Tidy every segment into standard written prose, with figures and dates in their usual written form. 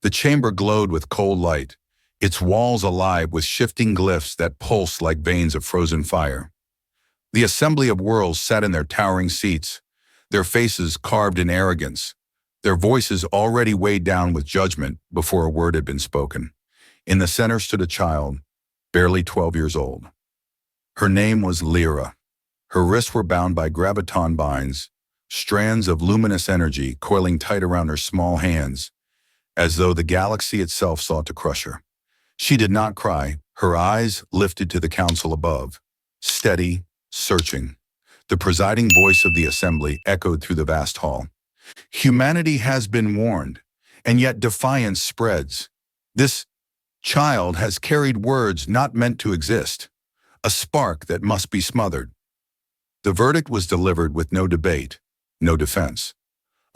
The chamber glowed with cold light, its walls alive with shifting glyphs that pulsed like veins of frozen fire. The assembly of worlds sat in their towering seats, their faces carved in arrogance, their voices already weighed down with judgment before a word had been spoken. In the center stood a child, barely 12 years old. Her name was Lyra. Her wrists were bound by graviton binds, strands of luminous energy coiling tight around her small hands, as though the galaxy itself sought to crush her. She did not cry, her eyes lifted to the council above, steady, searching. The presiding voice of the assembly echoed through the vast hall. Humanity has been warned, and yet defiance spreads. This child has carried words not meant to exist, a spark that must be smothered. The verdict was delivered with no debate, no defense.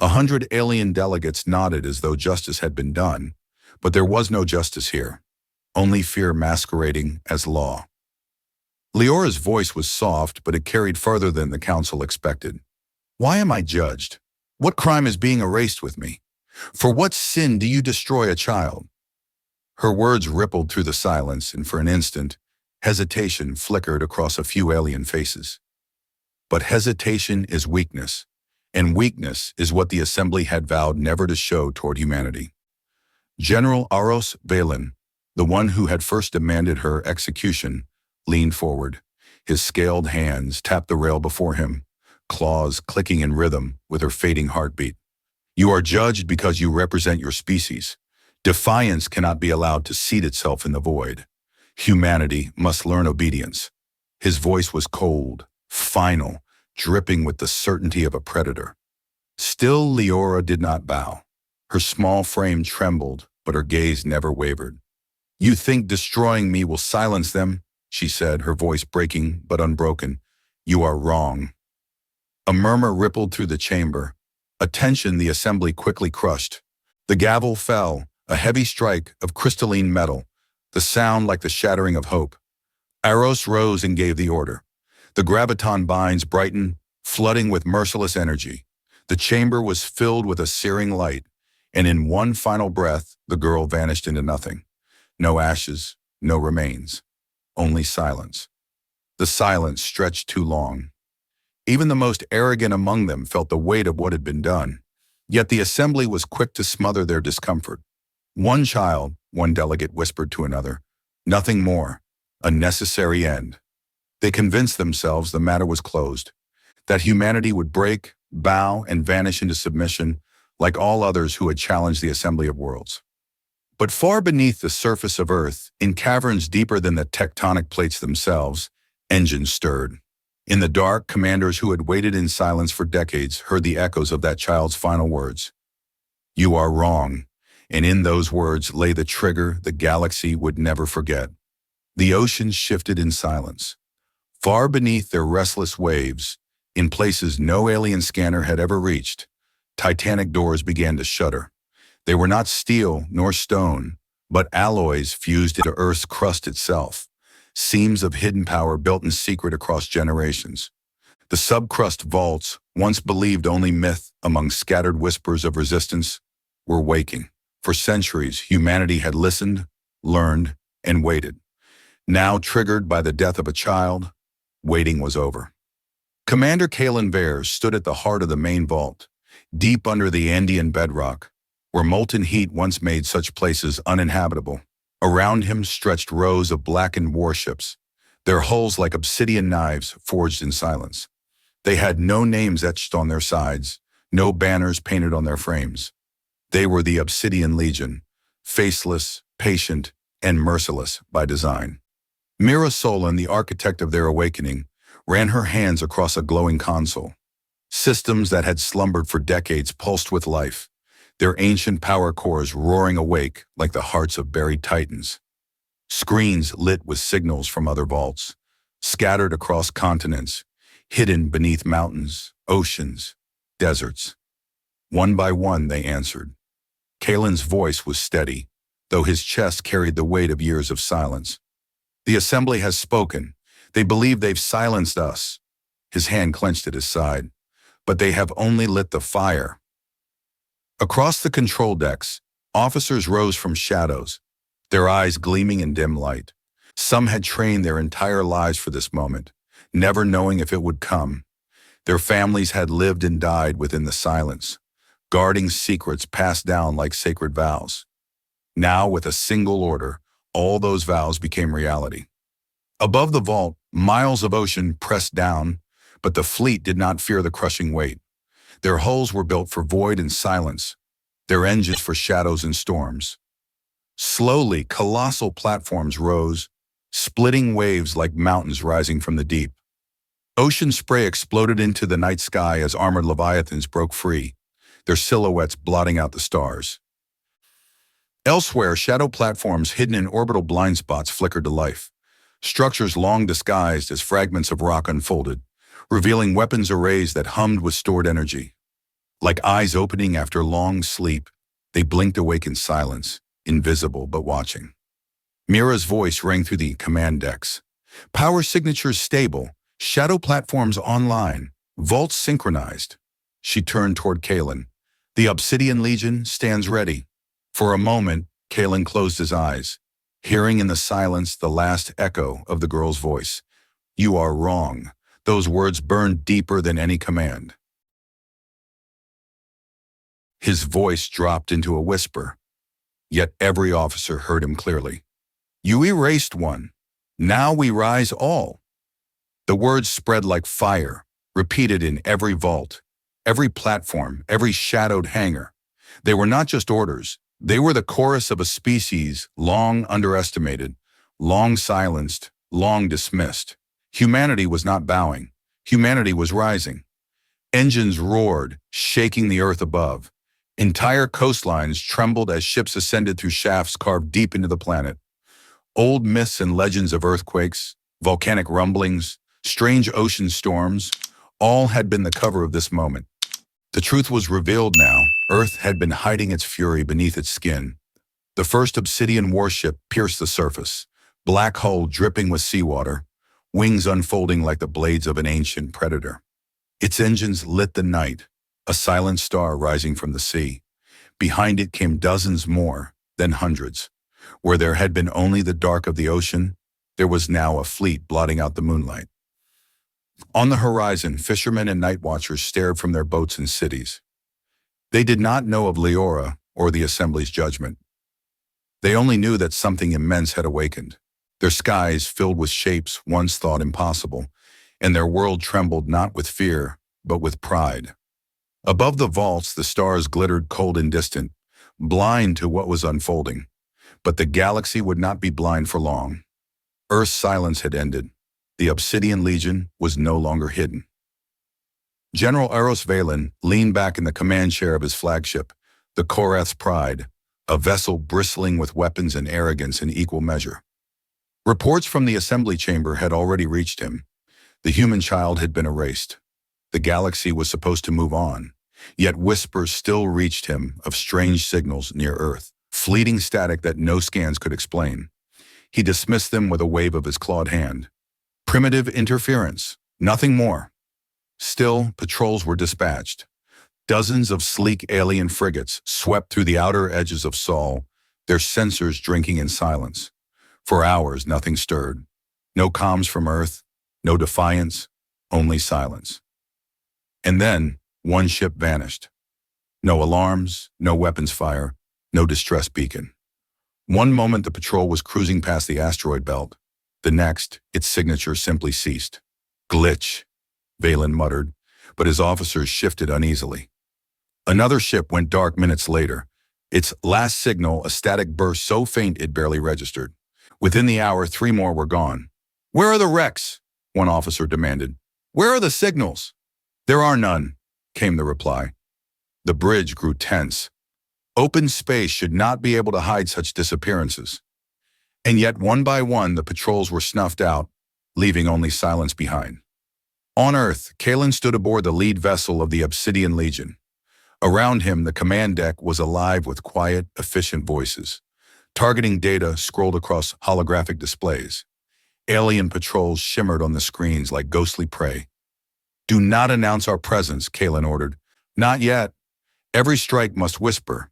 100 alien delegates nodded as though justice had been done, but there was no justice here, only fear masquerading as law. Leora's voice was soft, but it carried further than the council expected. Why am I judged? What crime is being erased with me? For what sin do you destroy a child? Her words rippled through the silence, and for an instant, hesitation flickered across a few alien faces. But hesitation is weakness, and weakness is what the assembly had vowed never to show toward humanity. General Aros Valen, the one who had first demanded her execution, leaned forward. His scaled hands tapped the rail before him, claws clicking in rhythm with her fading heartbeat. You are judged because you represent your species. Defiance cannot be allowed to seat itself in the void. Humanity must learn obedience. His voice was cold, final, dripping with the certainty of a predator. Still, Leora did not bow. Her small frame trembled, but her gaze never wavered. You think destroying me will silence them? She said, her voice breaking but unbroken. You are wrong. A murmur rippled through the chamber, a tension the assembly quickly crushed. The gavel fell, a heavy strike of crystalline metal, the sound like the shattering of hope. Aros rose and gave the order. The graviton binds brightened, flooding with merciless energy. The chamber was filled with a searing light, and in one final breath, the girl vanished into nothing. No ashes, no remains. Only silence. The silence stretched too long. Even the most arrogant among them felt the weight of what had been done. Yet the assembly was quick to smother their discomfort. One child, one delegate whispered to another, nothing more, a necessary end. They convinced themselves the matter was closed, that humanity would break, bow, and vanish into submission like all others who had challenged the assembly of worlds. But far beneath the surface of Earth, in caverns deeper than the tectonic plates themselves, engines stirred. In the dark, commanders who had waited in silence for decades heard the echoes of that child's final words. You are wrong, and in those words lay the trigger the galaxy would never forget. The oceans shifted in silence. Far beneath their restless waves, in places no alien scanner had ever reached, titanic doors began to shudder. They were not steel nor stone, but alloys fused into Earth's crust itself, seams of hidden power built in secret across generations. The subcrust vaults, once believed only myth among scattered whispers of resistance, were waking. For centuries, humanity had listened, learned, and waited. Now, triggered by the death of a child, waiting was over. Commander Kalen Veers stood at the heart of the main vault, deep under the Andean bedrock, where molten heat once made such places uninhabitable. Around him stretched rows of blackened warships, their hulls like obsidian knives forged in silence. They had no names etched on their sides, no banners painted on their frames. They were the Obsidian Legion, faceless, patient, and merciless by design. Mira Solon, the architect of their awakening, ran her hands across a glowing console. Systems that had slumbered for decades pulsed with life, their ancient power cores roaring awake like the hearts of buried titans. Screens lit with signals from other vaults, scattered across continents, hidden beneath mountains, oceans, deserts. One by one, they answered. Kalen's voice was steady, though his chest carried the weight of years of silence. The assembly has spoken. They believe they've silenced us. His hand clenched at his side. But they have only lit the fire. Across the control decks, Officers rose from shadows, their eyes gleaming in dim light. Some had trained their entire lives for this moment, never knowing if it would come. Their families had lived and died within the silence, guarding secrets passed down like sacred vows. Now, with a single order, all those vows became reality. Above the vault, miles of ocean pressed down, but the fleet did not fear the crushing weight. Their hulls were built for void and silence, their engines for shadows and storms. Slowly, colossal platforms rose, splitting waves like mountains rising from the deep. Ocean spray exploded into the night sky as armored leviathans broke free, their silhouettes blotting out the stars. Elsewhere, shadow platforms hidden in orbital blind spots flickered to life. Structures long disguised as fragments of rock unfolded, revealing weapons arrays that hummed with stored energy. Like eyes opening after long sleep, they blinked awake in silence, invisible but watching. Mira's voice rang through the command decks. Power signatures stable, shadow platforms online, vaults synchronized. She turned toward Kalen. The Obsidian Legion stands ready. For a moment, Kalen closed his eyes, hearing in the silence the last echo of the girl's voice. You are wrong. Those words burned deeper than any command. His voice dropped into a whisper, yet every officer heard him clearly. You erased one. Now we rise all. The words spread like fire, repeated in every vault, every platform, every shadowed hangar. They were not just orders. They were the chorus of a species long underestimated, long silenced, long dismissed. Humanity was not bowing. Humanity was rising. Engines roared, shaking the earth above. Entire coastlines trembled as ships ascended through shafts carved deep into the planet. Old myths and legends of earthquakes, volcanic rumblings, strange ocean storms, all had been the cover of this moment. The truth was revealed now. Earth had been hiding its fury beneath its skin. The first obsidian warship pierced the surface, black hull dripping with seawater, wings unfolding like the blades of an ancient predator. Its engines lit the night, a silent star rising from the sea. Behind it came dozens more, then hundreds. Where there had been only the dark of the ocean, there was now a fleet blotting out the moonlight. On the horizon, fishermen and night watchers stared from their boats and cities. They did not know of Leora or the Assembly's judgment. They only knew that something immense had awakened. Their skies filled with shapes once thought impossible, and their world trembled not with fear, but with pride. Above the vaults, the stars glittered cold and distant, blind to what was unfolding. But the galaxy would not be blind for long. Earth's silence had ended. The Obsidian Legion was no longer hidden. General Eros Valen leaned back in the command chair of his flagship, the Korath's Pride, a vessel bristling with weapons and arrogance in equal measure. Reports from the assembly chamber had already reached him. The human child had been erased. The galaxy was supposed to move on, yet whispers still reached him of strange signals near Earth, fleeting static that no scans could explain. He dismissed them with a wave of his clawed hand. Primitive interference, nothing more. Still, patrols were dispatched. Dozens of sleek alien frigates swept through the outer edges of Sol, their sensors drinking in silence. For hours, nothing stirred. No comms from Earth, no defiance, only silence. And then, one ship vanished. No alarms, no weapons fire, no distress beacon. One moment the patrol was cruising past the asteroid belt. The next, its signature simply ceased. Glitch, Valen muttered, but his officers shifted uneasily. Another ship went dark minutes later, its last signal a static burst so faint it barely registered. Within the hour, 3 more were gone. Where are the wrecks? One officer demanded. Where are the signals? There are none, came the reply. The bridge grew tense. Open space should not be able to hide such disappearances. And yet, one by one, the patrols were snuffed out, leaving only silence behind. On Earth, Kalen stood aboard the lead vessel of the Obsidian Legion. Around him, the command deck was alive with quiet, efficient voices. Targeting data scrolled across holographic displays. Alien patrols shimmered on the screens like ghostly prey. Do not announce our presence, Kalen ordered. Not yet. Every strike must whisper.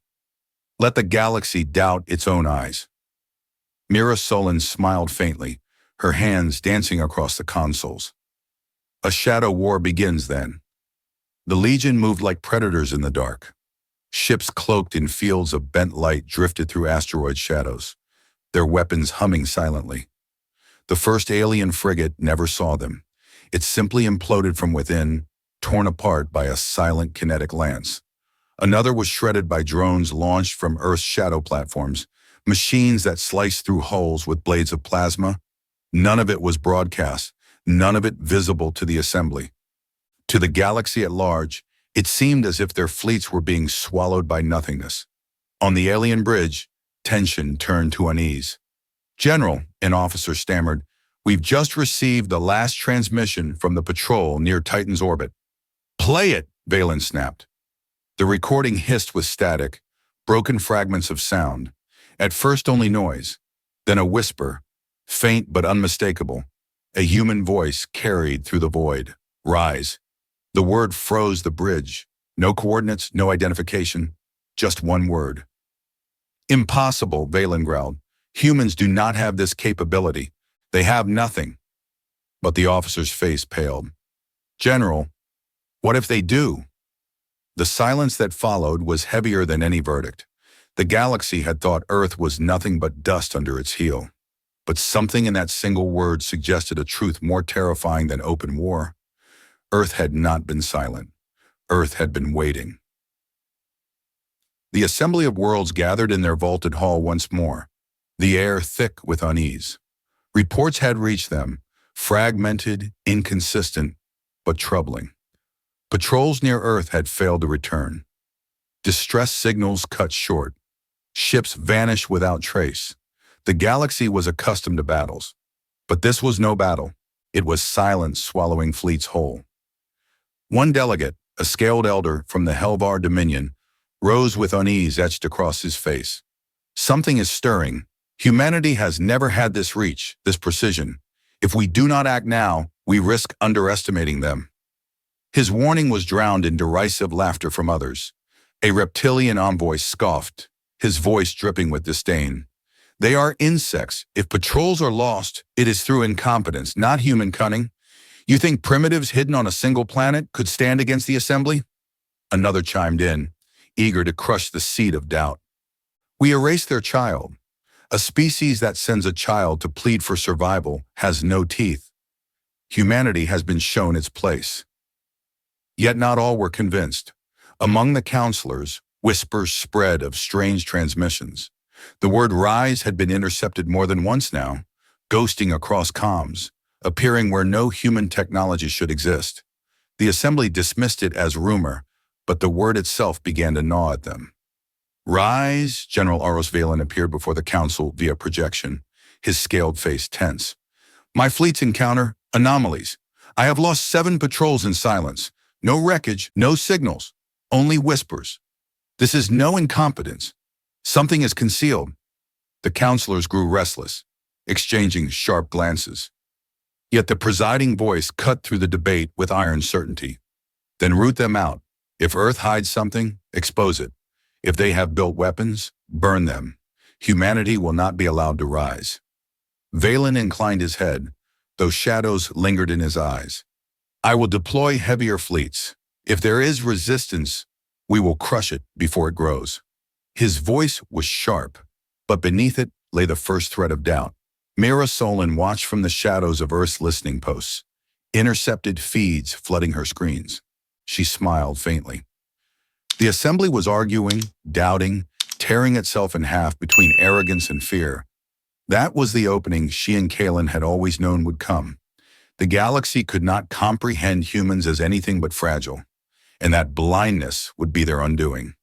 Let the galaxy doubt its own eyes. Mira Solon smiled faintly, her hands dancing across the consoles. A shadow war begins then. The Legion moved like predators in the dark. Ships cloaked in fields of bent light drifted through asteroid shadows, their weapons humming silently. The first alien frigate never saw them. It simply imploded from within, torn apart by a silent kinetic lance. Another was shredded by drones launched from Earth's shadow platforms, machines that sliced through hulls with blades of plasma. None of it was broadcast, none of it visible to the assembly. To the galaxy at large, it seemed as if their fleets were being swallowed by nothingness. On the alien bridge, tension turned to unease. "General," an officer stammered, "we've just received the last transmission from the patrol near Titan's orbit." "Play it," Valen snapped. The recording hissed with static, broken fragments of sound. At first only noise, then a whisper, faint but unmistakable. A human voice carried through the void. "Rise." The word froze the bridge. No coordinates, no identification, just one word. "Impossible," Valen growled. "Humans do not have this capability. They have nothing." But the officer's face paled. "General, what if they do?" The silence that followed was heavier than any verdict. The galaxy had thought Earth was nothing but dust under its heel. But something in that single word suggested a truth more terrifying than open war. Earth had not been silent. Earth had been waiting. The assembly of worlds gathered in their vaulted hall once more, the air thick with unease. Reports had reached them, fragmented, inconsistent, but troubling. Patrols near Earth had failed to return. Distress signals cut short. Ships vanished without trace. The galaxy was accustomed to battles. But this was no battle. It was silence swallowing fleets whole. One delegate, a scaled elder from the Helvar Dominion, rose with unease etched across his face. "Something is stirring. Humanity has never had this reach, this precision. If we do not act now, we risk underestimating them." His warning was drowned in derisive laughter from others. A reptilian envoy scoffed, his voice dripping with disdain. "They are insects. If patrols are lost, it is through incompetence, not human cunning. You think primitives hidden on a single planet could stand against the assembly?" Another chimed in, eager to crush the seed of doubt. "We erase their child. A species that sends a child to plead for survival has no teeth. Humanity has been shown its place." Yet not all were convinced. Among the counselors, whispers spread of strange transmissions. The word "rise" had been intercepted more than once now, ghosting across comms, appearing where no human technology should exist. The assembly dismissed it as rumor, but the word itself began to gnaw at them. "Rise," General Aros Valen appeared before the council via projection, his scaled face tense. "My fleets encounter anomalies. I have lost 7 patrols in silence. No wreckage, no signals, only whispers. This is no incompetence. Something is concealed." The counselors grew restless, exchanging sharp glances. Yet the presiding voice cut through the debate with iron certainty. "Then root them out. If Earth hides something, expose it. If they have built weapons, burn them. Humanity will not be allowed to rise." Valen inclined his head, though shadows lingered in his eyes. "I will deploy heavier fleets. If there is resistance, we will crush it before it grows." His voice was sharp, but beneath it lay the first thread of doubt. Mira Solon watched from the shadows of Earth's listening posts, intercepted feeds flooding her screens. She smiled faintly. The assembly was arguing, doubting, tearing itself in half between arrogance and fear. That was the opening she and Kalen had always known would come. The galaxy could not comprehend humans as anything but fragile, and that blindness would be their undoing.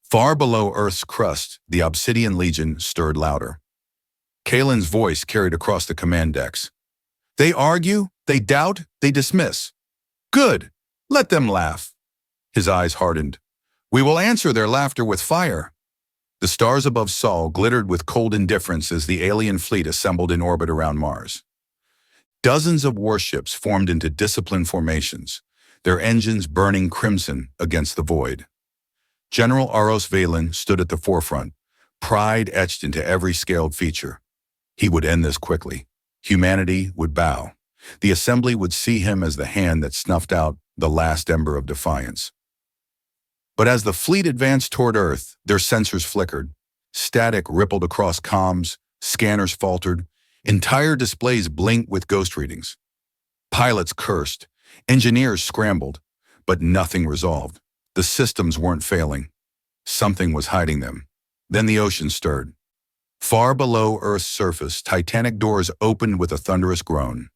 Far below Earth's crust, the Obsidian Legion stirred louder. Kalen's voice carried across the command decks. "They argue, they doubt, they dismiss. Good, let them laugh." His eyes hardened. "We will answer their laughter with fire." The stars above Sol glittered with cold indifference as the alien fleet assembled in orbit around Mars. Dozens of warships formed into disciplined formations, their engines burning crimson against the void. General Aros Valen stood at the forefront, pride etched into every scaled feature. He would end this quickly. Humanity would bow. The assembly would see him as the hand that snuffed out the last ember of defiance. But as the fleet advanced toward Earth, their sensors flickered. Static rippled across comms, scanners faltered, entire displays blinked with ghost readings. Pilots cursed, engineers scrambled, but nothing resolved. The systems weren't failing. Something was hiding them. Then the ocean stirred. Far below Earth's surface, titanic doors opened with a thunderous groan.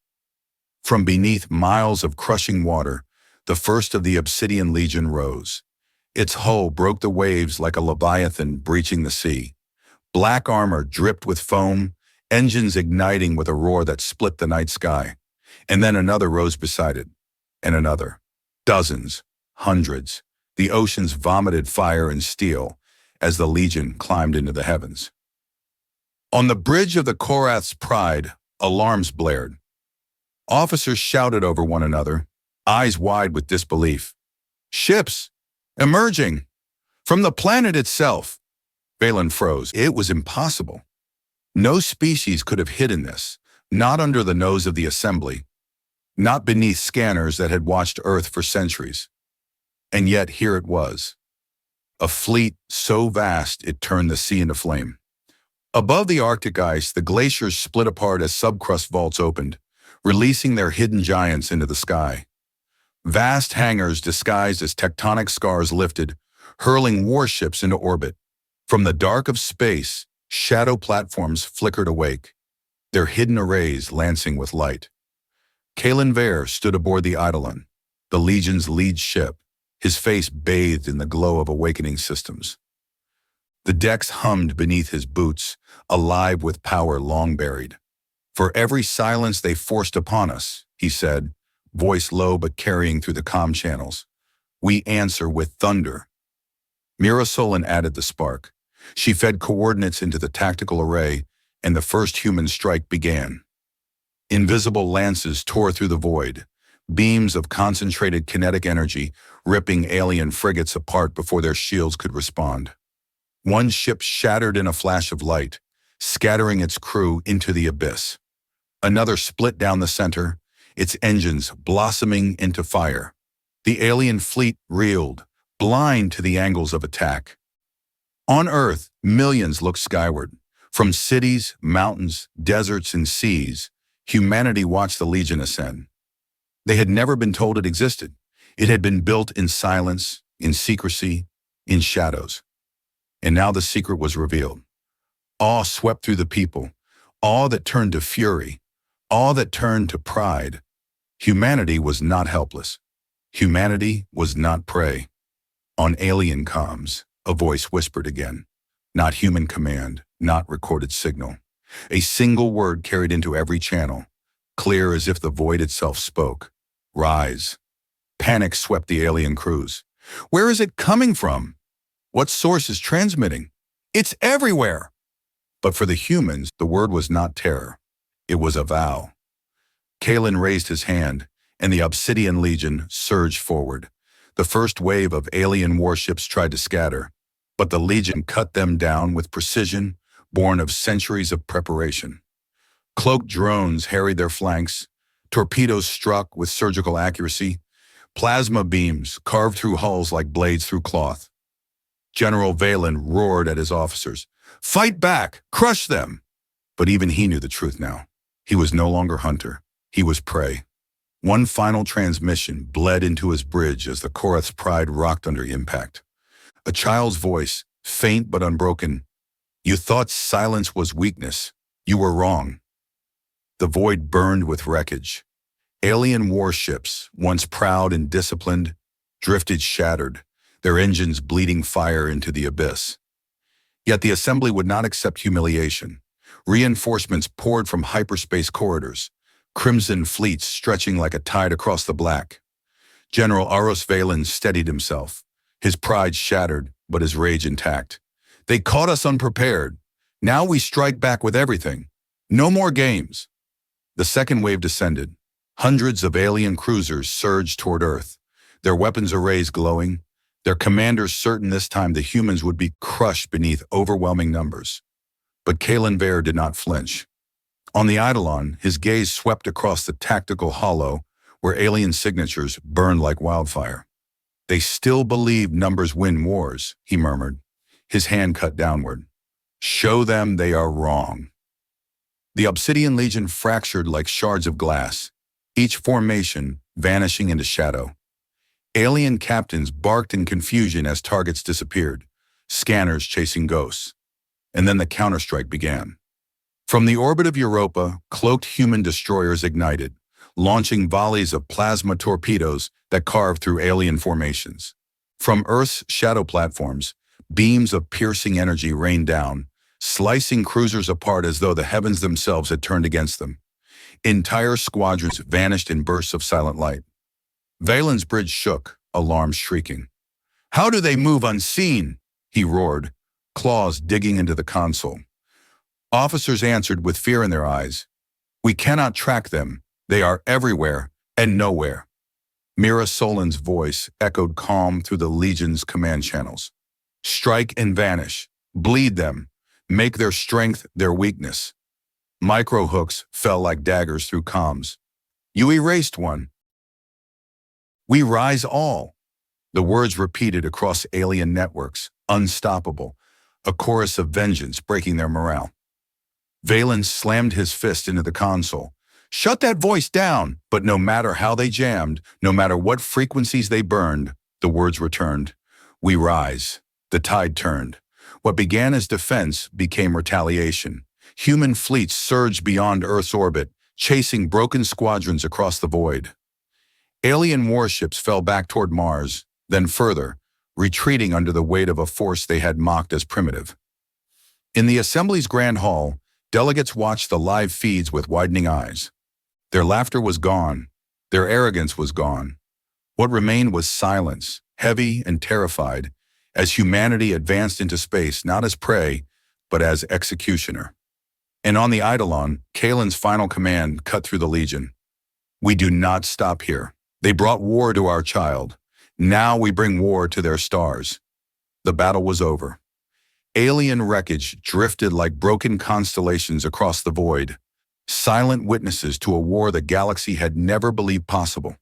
From beneath miles of crushing water, the first of the Obsidian Legion rose. Its hull broke the waves like a leviathan breaching the sea. Black armor dripped with foam, engines igniting with a roar that split the night sky. And then another rose beside it, and another. Dozens, hundreds. The oceans vomited fire and steel as the Legion climbed into the heavens. On the bridge of the Korath's Pride, alarms blared. Officers shouted over one another, eyes wide with disbelief. Ships! Emerging! From the planet itself! Valen froze. It was impossible. No species could have hidden this, not under the nose of the assembly, not beneath scanners that had watched Earth for centuries. And yet here it was. A fleet so vast it turned the sea into flame. Above the Arctic ice, the glaciers split apart as subcrust vaults opened, releasing their hidden giants into the sky. Vast hangars disguised as tectonic scars lifted, hurling warships into orbit. From the dark of space, shadow platforms flickered awake, their hidden arrays lancing with light. Kalen Vare stood aboard the Eidolon, the Legion's lead ship, his face bathed in the glow of awakening systems. The decks hummed beneath his boots, alive with power long buried. For every silence they forced upon us, he said, voice low but carrying through the comm channels, we answer with thunder. Mira Solon added the spark. She fed coordinates into the tactical array, and the first human strike began. Invisible lances tore through the void, beams of concentrated kinetic energy ripping alien frigates apart before their shields could respond. One ship shattered in a flash of light, scattering its crew into the abyss. Another split down the center, its engines blossoming into fire. The alien fleet reeled, blind to the angles of attack. On Earth, millions looked skyward. From cities, mountains, deserts, and seas, humanity watched the Legion ascend. They had never been told it existed. It had been built in silence, in secrecy, in shadows. And now the secret was revealed. Awe swept through the people, awe that turned to fury, awe that turned to pride. Humanity was not helpless. Humanity was not prey. On alien comms, a voice whispered again. Not human command, not recorded signal. A single word carried into every channel, clear as if the void itself spoke. Rise. Panic swept the alien crews. Where is it coming from? What source is transmitting? It's everywhere! But for the humans, the word was not terror. It was a vow. Kalen raised his hand, and the Obsidian Legion surged forward. The first wave of alien warships tried to scatter, but the Legion cut them down with precision, born of centuries of preparation. Cloaked drones harried their flanks, torpedoes struck with surgical accuracy, plasma beams carved through hulls like blades through cloth. General Valen roared at his officers, "Fight back! Crush them!" But even he knew the truth now. He was no longer hunter. He was prey. One final transmission bled into his bridge as the Korath's Pride rocked under impact. A child's voice, faint but unbroken. "You thought silence was weakness. You were wrong." The void burned with wreckage. Alien warships, once proud and disciplined, drifted shattered, their engines bleeding fire into the abyss. Yet the assembly would not accept humiliation. Reinforcements poured from hyperspace corridors, crimson fleets stretching like a tide across the black. General Aros Valen steadied himself, his pride shattered, but his rage intact. "They caught us unprepared. Now we strike back with everything. No more games." The second wave descended. Hundreds of alien cruisers surged toward Earth, their weapons arrays glowing, their commanders certain this time the humans would be crushed beneath overwhelming numbers. But Kalen Vare did not flinch. On the Eidolon, his gaze swept across the tactical hollow where alien signatures burned like wildfire. They still believe numbers win wars, he murmured, his hand cut downward. Show them they are wrong. The Obsidian Legion fractured like shards of glass, each formation vanishing into shadow. Alien captains barked in confusion as targets disappeared, scanners chasing ghosts. And then the counterstrike began. From the orbit of Europa, cloaked human destroyers ignited, launching volleys of plasma torpedoes that carved through alien formations. From Earth's shadow platforms, beams of piercing energy rained down, slicing cruisers apart as though the heavens themselves had turned against them. Entire squadrons vanished in bursts of silent light. Valen's bridge shook, alarms shrieking. How do they move unseen? He roared, claws digging into the console. Officers answered with fear in their eyes. We cannot track them. They are everywhere and nowhere. Mira Solin's voice echoed calm through the Legion's command channels. Strike and vanish. Bleed them. Make their strength their weakness. Micro-hooks fell like daggers through comms. You erased one. We rise all. The words repeated across alien networks, unstoppable, a chorus of vengeance breaking their morale. Valen slammed his fist into the console. Shut that voice down! But no matter how they jammed, no matter what frequencies they burned, the words returned. We rise. The tide turned. What began as defense became retaliation. Human fleets surged beyond Earth's orbit, chasing broken squadrons across the void. Alien warships fell back toward Mars, then further, retreating under the weight of a force they had mocked as primitive. In the Assembly's Grand Hall, delegates watched the live feeds with widening eyes. Their laughter was gone. Their arrogance was gone. What remained was silence, heavy and terrified, as humanity advanced into space not as prey, but as executioner. And on the Eidolon, Kalen's final command cut through the Legion. We do not stop here. They brought war to our child. Now we bring war to their stars. The battle was over. Alien wreckage drifted like broken constellations across the void, silent witnesses to a war the galaxy had never believed possible.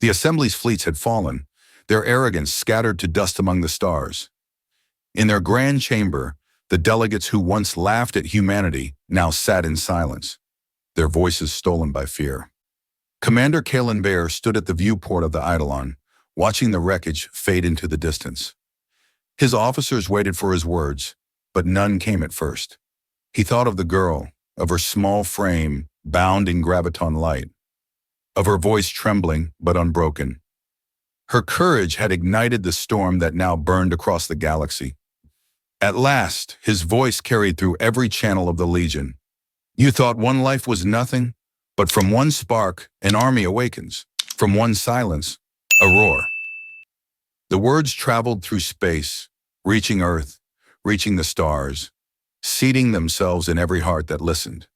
The Assembly's fleets had fallen, their arrogance scattered to dust among the stars. In their grand chamber, the delegates who once laughed at humanity now sat in silence, their voices stolen by fear. Commander Kalen Vare stood at the viewport of the Eidolon, watching the wreckage fade into the distance. His officers waited for his words, but none came at first. He thought of the girl, of her small frame bound in graviton light, of her voice trembling but unbroken. Her courage had ignited the storm that now burned across the galaxy. At last, his voice carried through every channel of the Legion. You thought one life was nothing, but from one spark, an army awakens. From one silence, a roar. The words traveled through space, reaching Earth, reaching the stars, seeding themselves in every heart that listened.